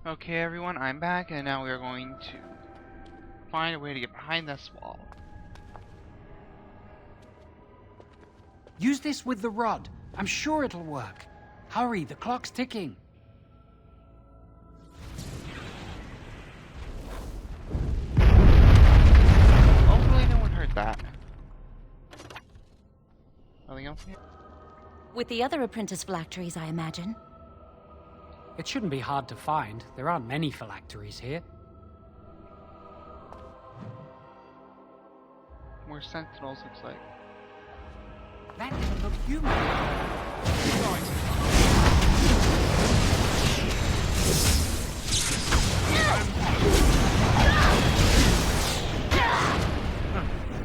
Okay everyone, I'm back and now we are going to find a way to get behind this wall. Use this with the rod. I'm sure it'll work. Hurry, the clock's ticking. Hopefully no one heard that. Nothing else here? With the other apprentice phylacteries, I imagine. It shouldn't be hard to find. There aren't many phylacteries here. More sentinels, looks like. That doesn't look human.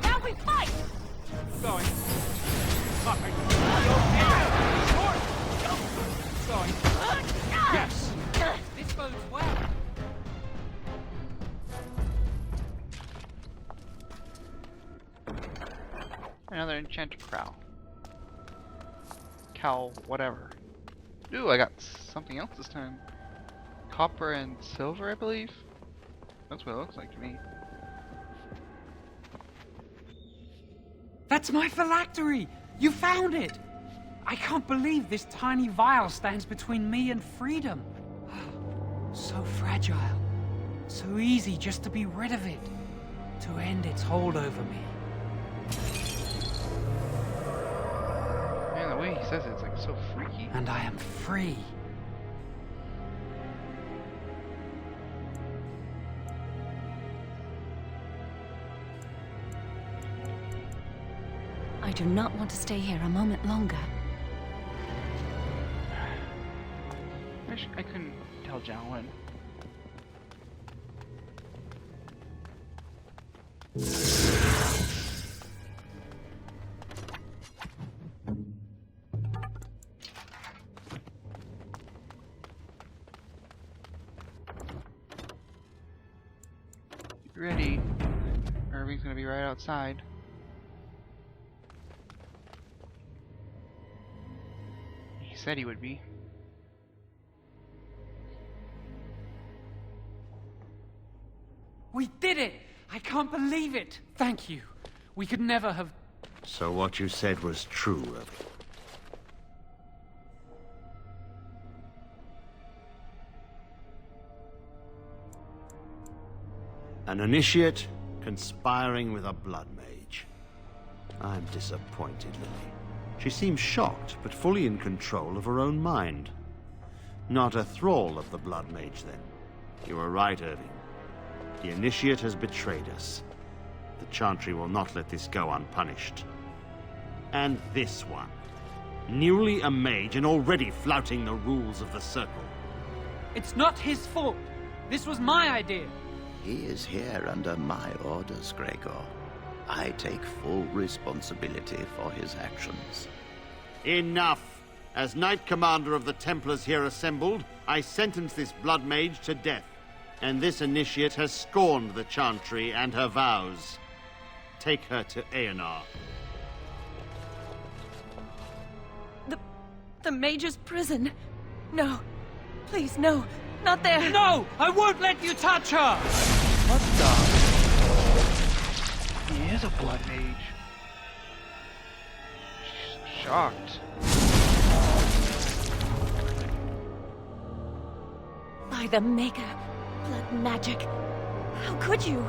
Now we fight! Going. Going. Yes! This bodes well. Another enchanted crow. Cow, whatever. Ooh, I got something else this time. Copper and silver, I believe. That's what it looks like to me. That's my phylactery! You found it! I can't believe this tiny vial stands between me and freedom. So fragile. So easy just to be rid of it. To end its hold over me. Man, the way he says it's like so freaky. And I am free. I do not want to stay here a moment longer. I couldn't tell Jalen. Get ready. Irving's gonna be right outside. He said he would be. We did it! I can't believe it! Thank you. We could never have... So what you said was true, Irving? An initiate conspiring with a blood mage. I'm disappointed, Lily. She seems shocked, but fully in control of her own mind. Not a thrall of the blood mage, then. You were right, Irving. The initiate has betrayed us. The Chantry will not let this go unpunished. And this one. Newly a mage and already flouting the rules of the Circle. It's not his fault. This was my idea. He is here under my orders, Gregor. I take full responsibility for his actions. Enough! As Knight Commander of the Templars here assembled, I sentence this blood mage to death. And this initiate has scorned the Chantry and her vows. Take her to Aenar. The Mage's prison. No. Please, no. Not there. No! I won't let you touch her! What the? He is a blood mage. Shocked. By the Maker. Blood magic. How could you?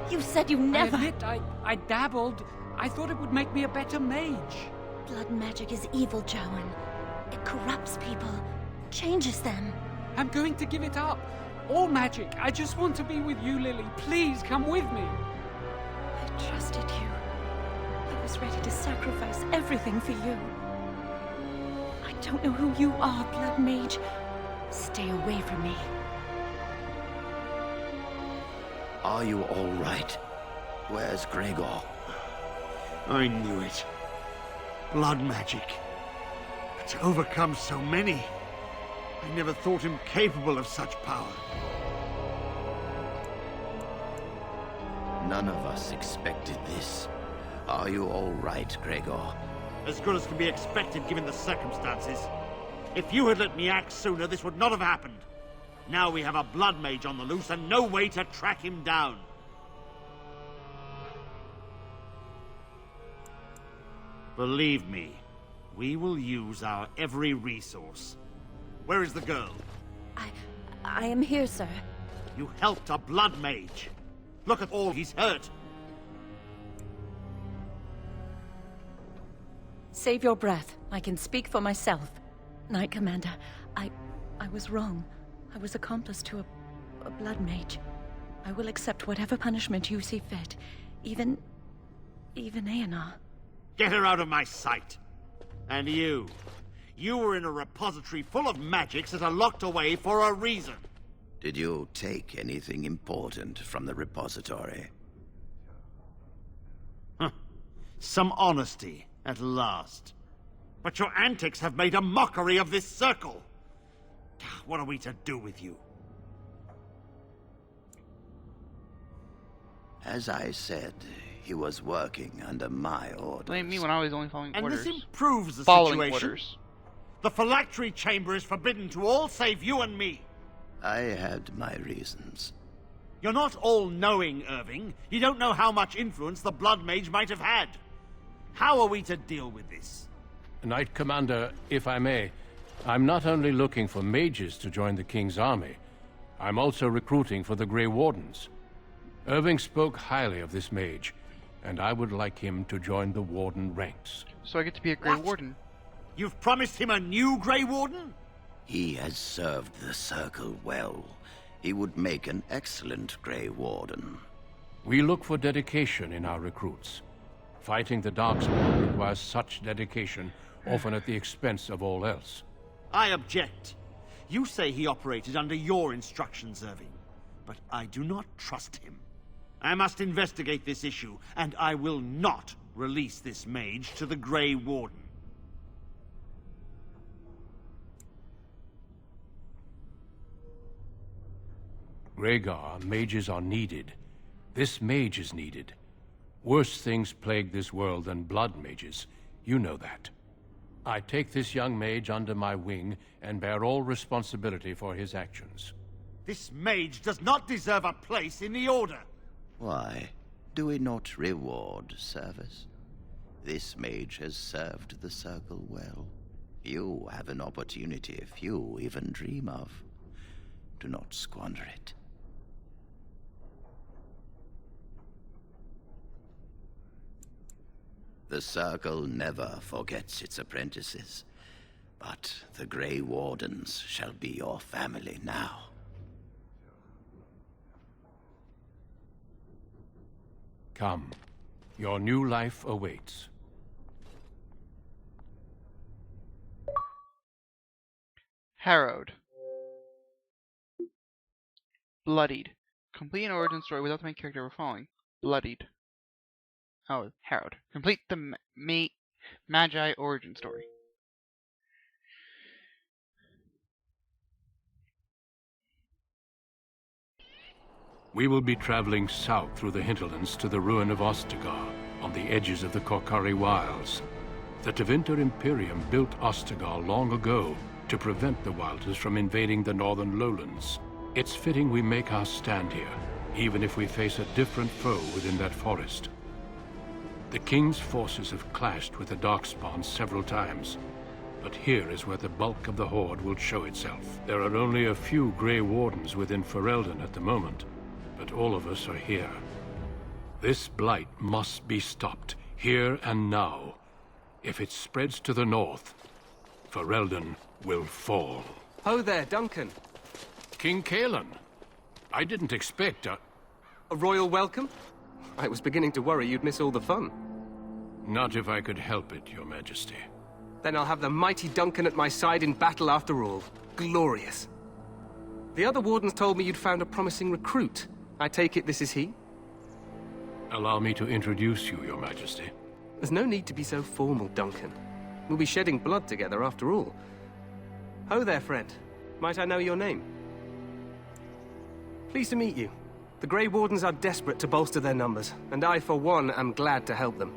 You said you never... I admit, I dabbled. I thought it would make me a better mage. Blood magic is evil, Jowan. It corrupts people. Changes them. I'm going to give it up. All magic. I just want to be with you, Lily. Please come with me. I trusted you. I was ready to sacrifice everything for you. I don't know who you are, Blood Mage. Stay away from me. Are you all right? Where's Gregor? I knew it. Blood magic. To overcome so many. I never thought him capable of such power. None of us expected this. Are you all right, Gregor? As good as can be expected given the circumstances. If you had let me act sooner, this would not have happened. Now we have a blood mage on the loose and no way to track him down. Believe me, we will use our every resource. Where is the girl? I am here, sir. You helped a blood mage. Look at all he's hurt. Save your breath. I can speak for myself. Knight Commander, I was wrong. I was accomplice to a blood mage. I will accept whatever punishment you see fit. Even Aenar. Get her out of my sight. And you. You were in a repository full of magics that are locked away for a reason. Did you take anything important from the repository? Some honesty, at last. But your antics have made a mockery of this circle. What are we to do with you? As I said, he was working under my orders. Blame me when I was only following And orders. this improves the Following situation. orders. The phylactery chamber is forbidden to all save you and me. I had my reasons. You're not all-knowing, Irving. You don't know how much influence the blood mage might have had. How are we to deal with this? Knight Commander, if I may, I'm not only looking for mages to join the King's army, I'm also recruiting for the Grey Wardens. Irving spoke highly of this mage, and I would like him to join the Warden ranks. So I get to be a Grey What? Warden. You've promised him a new Grey Warden? He has served the Circle well. He would make an excellent Grey Warden. We look for dedication in our recruits. Fighting the Darkspawn requires such dedication, often at the expense of all else. I object. You say he operated under your instructions, Irving, but I do not trust him. I must investigate this issue, and I will not release this mage to the Grey Warden. Rhaegar, mages are needed. This mage is needed. Worse things plague this world than blood mages. You know that. I take this young mage under my wing and bear all responsibility for his actions. This mage does not deserve a place in the Order. Why? Do we not reward service? This mage has served the Circle well. You have an opportunity few even dream of. Do not squander it. The Circle never forgets its apprentices, but the Grey Wardens shall be your family now. Come. Your new life awaits. Harrowed. Bloodied. Complete an origin story without the main character ever falling. Bloodied. Oh, Harrowed. Complete the Magi origin story. We will be traveling south through the hinterlands to the ruin of Ostagar, on the edges of the Korcari Wilds. The Tevinter Imperium built Ostagar long ago to prevent the Wilders from invading the northern lowlands. It's fitting we make our stand here, even if we face a different foe within that forest. The King's forces have clashed with the Darkspawn several times, but here is where the bulk of the Horde will show itself. There are only a few Grey Wardens within Ferelden at the moment, but all of us are here. This blight must be stopped, here and now. If it spreads to the north, Ferelden will fall. Ho there, Duncan. King Cailan, I didn't expect A royal welcome? I was beginning to worry you'd miss all the fun. Not if I could help it, Your Majesty. Then I'll have the mighty Duncan at my side in battle after all. Glorious. The other Wardens told me you'd found a promising recruit. I take it this is he? Allow me to introduce you, Your Majesty. There's no need to be so formal, Duncan. We'll be shedding blood together after all. Ho there, friend. Might I know your name? Pleased to meet you. The Grey Wardens are desperate to bolster their numbers, and I, for one, am glad to help them.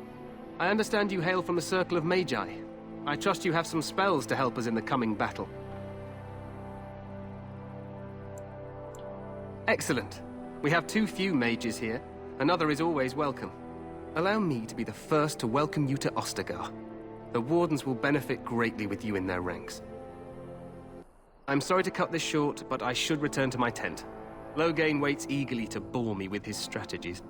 I understand you hail from the Circle of Magi. I trust you have some spells to help us in the coming battle. Excellent. We have too few mages here. Another is always welcome. Allow me to be the first to welcome you to Ostagar. The Wardens will benefit greatly with you in their ranks. I'm sorry to cut this short, but I should return to my tent. Loghain waits eagerly to bore me with his strategies.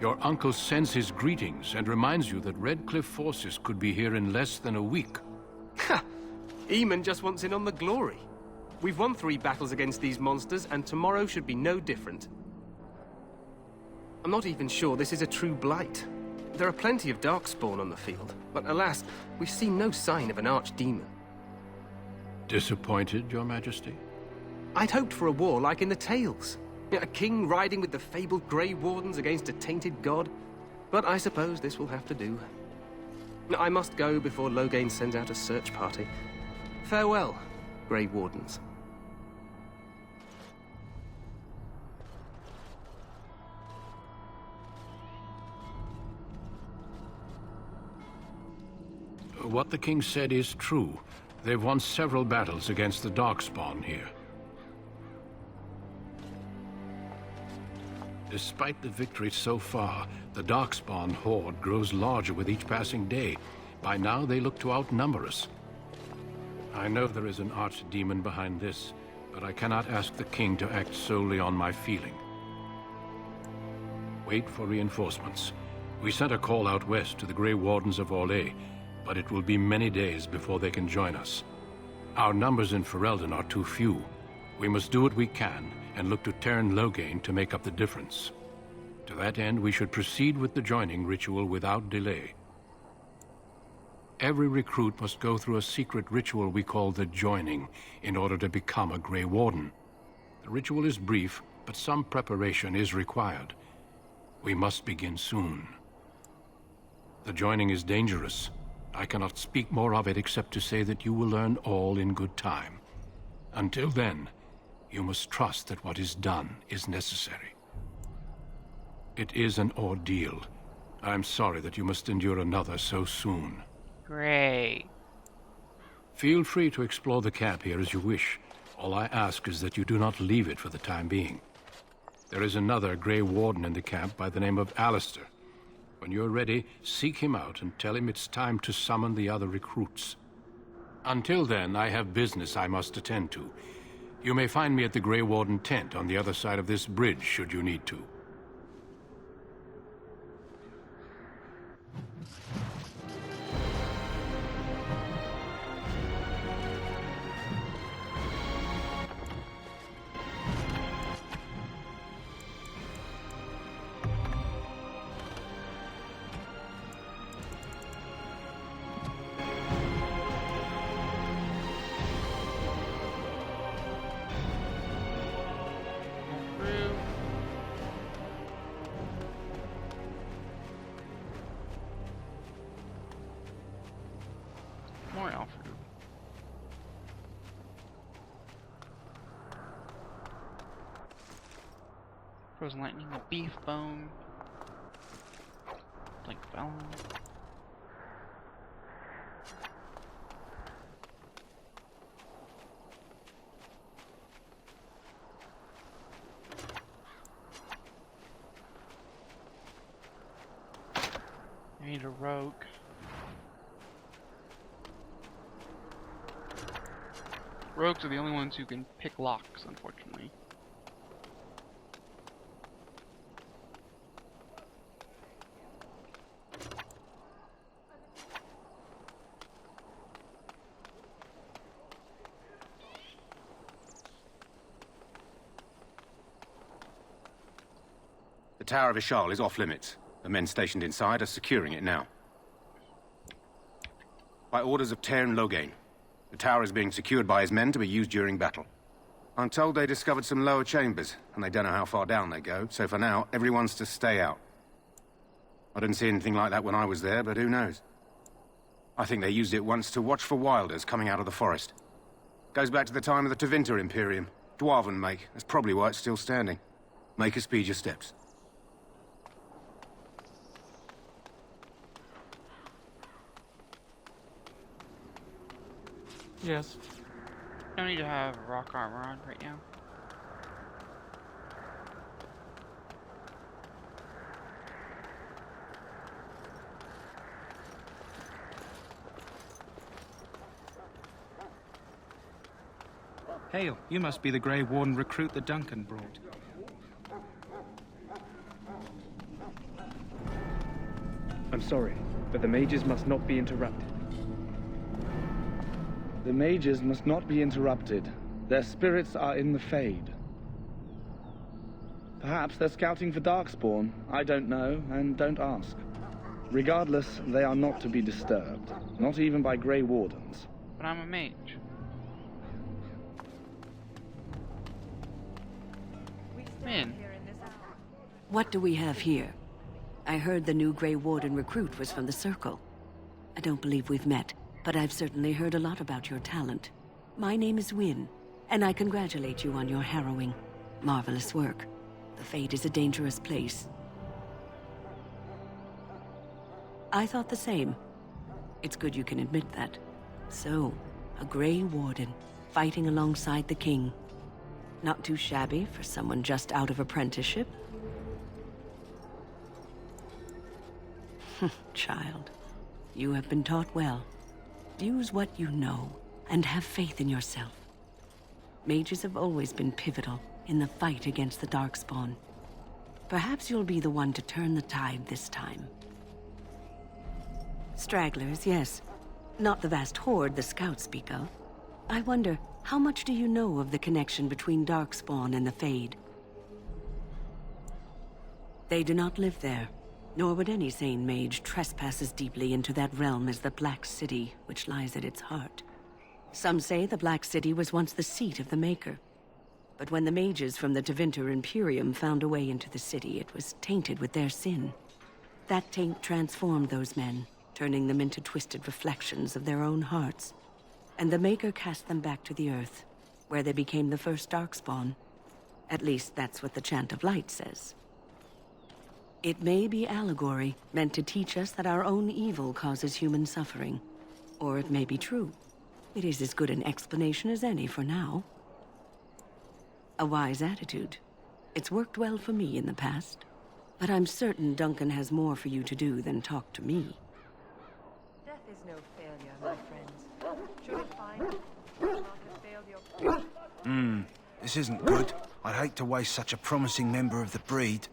Your uncle sends his greetings and reminds you that Redcliffe forces could be here in less than a week. Ha! Eamon just wants in on the glory. We've won 3 battles against these monsters, and tomorrow should be no different. I'm not even sure this is a true blight. There are plenty of darkspawn on the field, but alas, we've seen no sign of an archdemon. Disappointed, Your Majesty? I'd hoped for a war like in the tales. A king riding with the fabled Grey Wardens against a tainted god. But I suppose this will have to do. I must go before Loghain sends out a search party. Farewell, Grey Wardens. What the king said is true. They've won several battles against the Darkspawn here. Despite the victory so far, the Darkspawn horde grows larger with each passing day. By now, they look to outnumber us. I know there is an archdemon behind this, but I cannot ask the king to act solely on my feeling. Wait for reinforcements. We sent a call out west to the Grey Wardens of Orlais, but it will be many days before they can join us. Our numbers in Ferelden are too few. We must do what we can and look to Teyrn Loghain to make up the difference. To that end, we should proceed with the joining ritual without delay. Every recruit must go through a secret ritual we call the Joining in order to become a Grey Warden. The ritual is brief, but some preparation is required. We must begin soon. The Joining is dangerous. I cannot speak more of it except to say that you will learn all in good time. Until then, you must trust that what is done is necessary. It is an ordeal. I'm sorry that you must endure another so soon. Great. Feel free to explore the camp here as you wish. All I ask is that you do not leave it for the time being. There is another Grey Warden in the camp by the name of Alistair. When you're ready, seek him out and tell him it's time to summon the other recruits. Until then, I have business I must attend to. You may find me at the Grey Warden tent on the other side of this bridge, should you need to. More elf food. Frozen lightning, a beef bone. Blink felon. I need a rogue. Rogues are the only ones who can pick locks, unfortunately. The Tower of Ishal is off limits. The men stationed inside are securing it now. By orders of Teyrn Loghain. The tower is being secured by his men to be used during battle. I'm told they discovered some lower chambers, and they don't know how far down they go, so for now, everyone's to stay out. I didn't see anything like that when I was there, but who knows? I think they used it once to watch for wilders coming out of the forest. Goes back to the time of the Tevinter Imperium. Dwarven make. That's probably why it's still standing. Make her speed your steps. Yes. No need to have rock armor on right now. Hail, you must be the Grey Warden recruit that Duncan brought. I'm sorry, but the mages must not be interrupted. The mages must not be interrupted. Their spirits are in the Fade. Perhaps they're scouting for Darkspawn. I don't know, and don't ask. Regardless, they are not to be disturbed. Not even by Grey Wardens. But I'm a mage. Man. What do we have here? I heard the new Grey Warden recruit was from the Circle. I don't believe we've met, but I've certainly heard a lot about your talent. My name is Wynne, and I congratulate you on your harrowing, marvelous work. The Fade is a dangerous place. I thought the same. It's good you can admit that. So, a Grey Warden, fighting alongside the King. Not too shabby for someone just out of apprenticeship. Child, you have been taught well. Use what you know, and have faith in yourself. Mages have always been pivotal in the fight against the Darkspawn. Perhaps you'll be the one to turn the tide this time. Stragglers, yes. Not the vast horde the scouts speak of. I wonder, how much do you know of the connection between Darkspawn and the Fade? They do not live there, nor would any sane mage trespass as deeply into that realm as the Black City, which lies at its heart. Some say the Black City was once the seat of the Maker. But when the mages from the Tevinter Imperium found a way into the city, it was tainted with their sin. That taint transformed those men, turning them into twisted reflections of their own hearts. And the Maker cast them back to the Earth, where they became the first Darkspawn. At least that's what the Chant of Light says. It may be allegory, meant to teach us that our own evil causes human suffering. Or it may be true. It is as good an explanation as any for now. A wise attitude. It's worked well for me in the past. But I'm certain Duncan has more for you to do than talk to me. Death is no failure, my friends. Should it find you will not have failed your... This isn't good. I'd hate to waste such a promising member of the breed.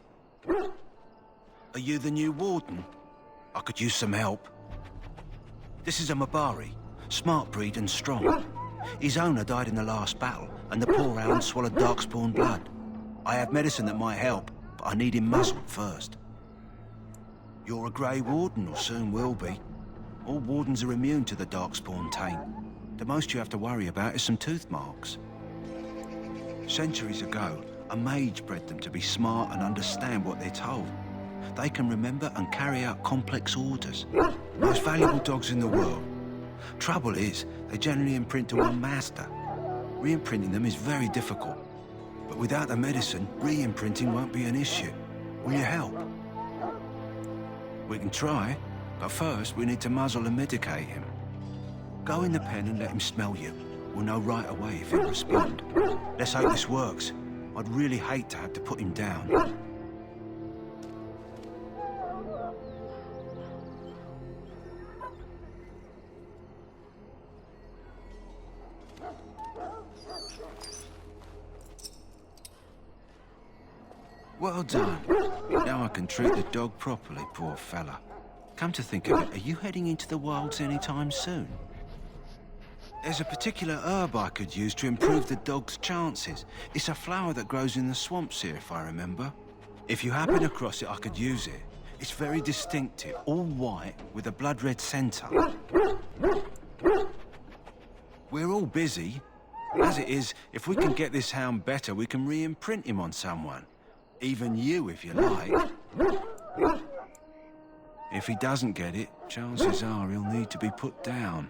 Are you the new Warden? I could use some help. This is a mabari. Smart breed and strong. His owner died in the last battle, and the poor hound swallowed Darkspawn blood. I have medicine that might help, but I need him muzzled first. You're a Grey Warden, or soon will be. All Wardens are immune to the Darkspawn taint. The most you have to worry about is some tooth marks. Centuries ago, a mage bred them to be smart and understand what they're told. They can remember and carry out complex orders. Most valuable dogs in the world. Trouble is, they generally imprint to one master. Re-imprinting them is very difficult. But without the medicine, re-imprinting won't be an issue. Will you help? We can try, but first we need to muzzle and medicate him. Go in the pen and let him smell you. We'll know right away if he'll respond. Let's hope this works. I'd really hate to have to put him down. Well done. Now I can treat the dog properly, poor fella. Come to think of it, are you heading into the wilds anytime soon? There's a particular herb I could use to improve the dog's chances. It's a flower that grows in the swamps here, if I remember. If you happen across it, I could use it. It's very distinctive, all white, with a blood-red centre. We're all busy. As it is, if we can get this hound better, we can re-imprint him on someone. Even you, if you like. If he doesn't get it, chances are he'll need to be put down.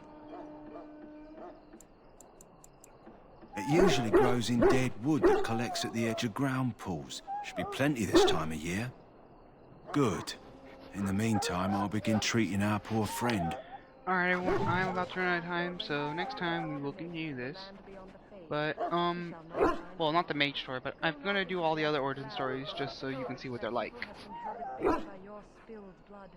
It usually grows in dead wood that collects at the edge of ground pools. Should be plenty this time of year. Good. In the meantime, I'll begin treating our poor friend. Alright everyone, I'm about to run out of time, so next time we will continue this. But, well, not the mage story, but I'm gonna do all the other origin stories just so you can see what they're like. By your spilled blood.